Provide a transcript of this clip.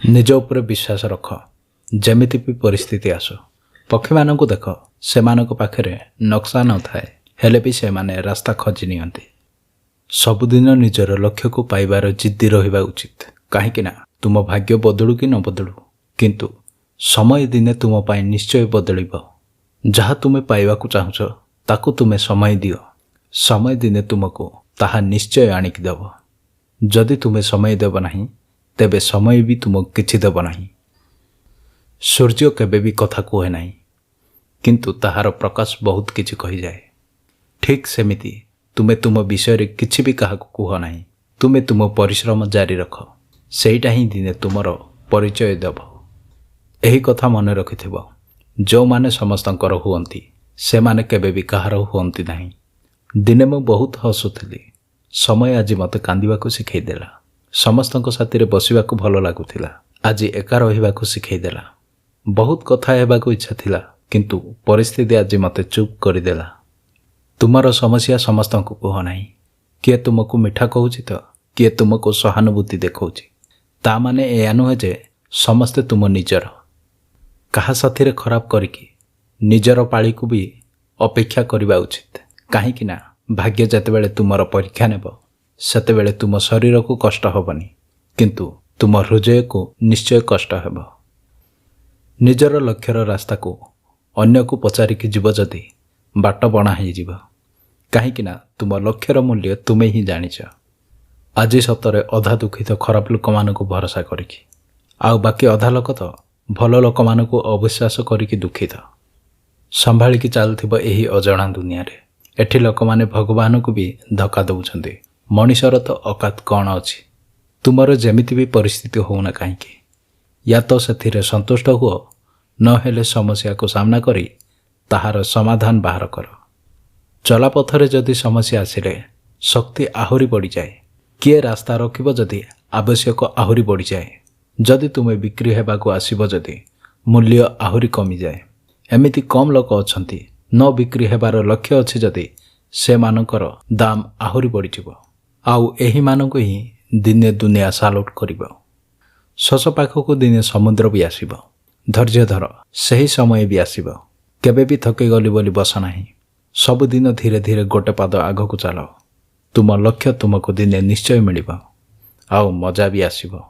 निज उपर विश्वास रख जेमिति भी परिस्थिति आसो। पक्षी मानक देख से पाखरे नक्शा न थाए हेले भी से माने रास्ता खोजी नियंती। सबुदिन निजर लक्ष्य को पाइबार जिद्दी रहिबा उचित। कहीं तुम भाग्य बदलू कि न बदलू किंतु समय दिने तुम पाई निश्चय बदलिब। जहा तुमे पाइबाकू चाहुछ ताकू तुमे समय दियो। समय दिने तुमको ताहा निश्चय आनिक देव। जदि तुमे समय देव नहीं तेबे समय भी तुमको किछि देव नहीं। सूर्य केबे भी कथा कहे नहीं किंतु ताहार प्रकाश बहुत किछि कहि जाए। ठीक सेमिति तुमे तुम विषय रे किछि भी काहाकू कुह नहीं। तुमे तुम परिश्रम जारी रख सेटा ही दिने तुमर परिचय देव। एही कथा मन रखिथिबो जो माने समस्तंकर हुअंती से माने केबे भी कहार हुअंती नहीं। दिने मु बहुत हसुथिली। समय आज मते कांदिबाकू शिखै देला। समस्तंक साथी रे बसिबाकू भलो लागुथिला। आज एका रहिबाकू शिखै देला। बहुत कथा हेबाकू इच्छा थिला किंतु परिस्थिति आज मते चुप करि देला। तुमर समस्या समस्तंकू कह नहीं। किए तुमको मिठा कहूछि तो किए तुमको सहानुभूति देखौछि। ता माने एया नुहे जे समस्ते तुम निजर। कहा साथी रे खराब करिकी निजर पाली को भी अपेक्षा करबा उचित। कहीं भाग्य जतेबेले तुमर परीक्षा नेब सेतेबेले तुम शरीर को कष्ट हबनी किंतु तुम हृदय को निश्चय कष्ट हेब। निजर लक्ष्यर रास्ता को अन्य को पचारिकी जीव जदि बाट बणा ही जीव। कहीं तुम लक्ष्यर मूल्य तुमे ही जानिछ। आज सतरे अधा दुखित खराब लोक मानक भरोसा करिकी आउ बाकी अधा लोक तो भल लोक मानक अविश्वास करिकी दुखित संभाळिकी चलुथिबो एही अजणा दुनिया रे। एठी लोक माने भगवान को भी धक्का दउछन्ते। मनीषर तो औकात कौन अछि। तुमर जेमिति भी परिस्थिति होना कहीं या तो से संतुष्ट हुओ न हेले समस्या को सामना करी ताहार समाधान बाहर कर। चलापथरे जदि समस्या आसिले शक्ति आहुरी बढ़ी जाए। किए रास्ता रखिब जदि आवश्यक आहुरी बढ़ी जाए। जदि तुमे बिक्री हेबाकू आसिब जदि मूल्य आहुरी कमी जाए। एमिति कम लोक अछंती न बिक्री हेबार लक्ष्य अछि जदि से मानकर दाम आहुरी बढ़िजिवो आउ एही मानक ही दिने दुनिया सालुट करिवो। शश पाखक दिने समुद्र भी आसिबो। धैर्य धर सही समय भी आसिबो। केबे भी थके गली बोली बस नाही। सबुदिन धीरे धीरे गोटे पाद आगकू चलो। तुम लक्ष्य तुमको दिने निश्चय मिलिबो आउ मजा भी आसिबो।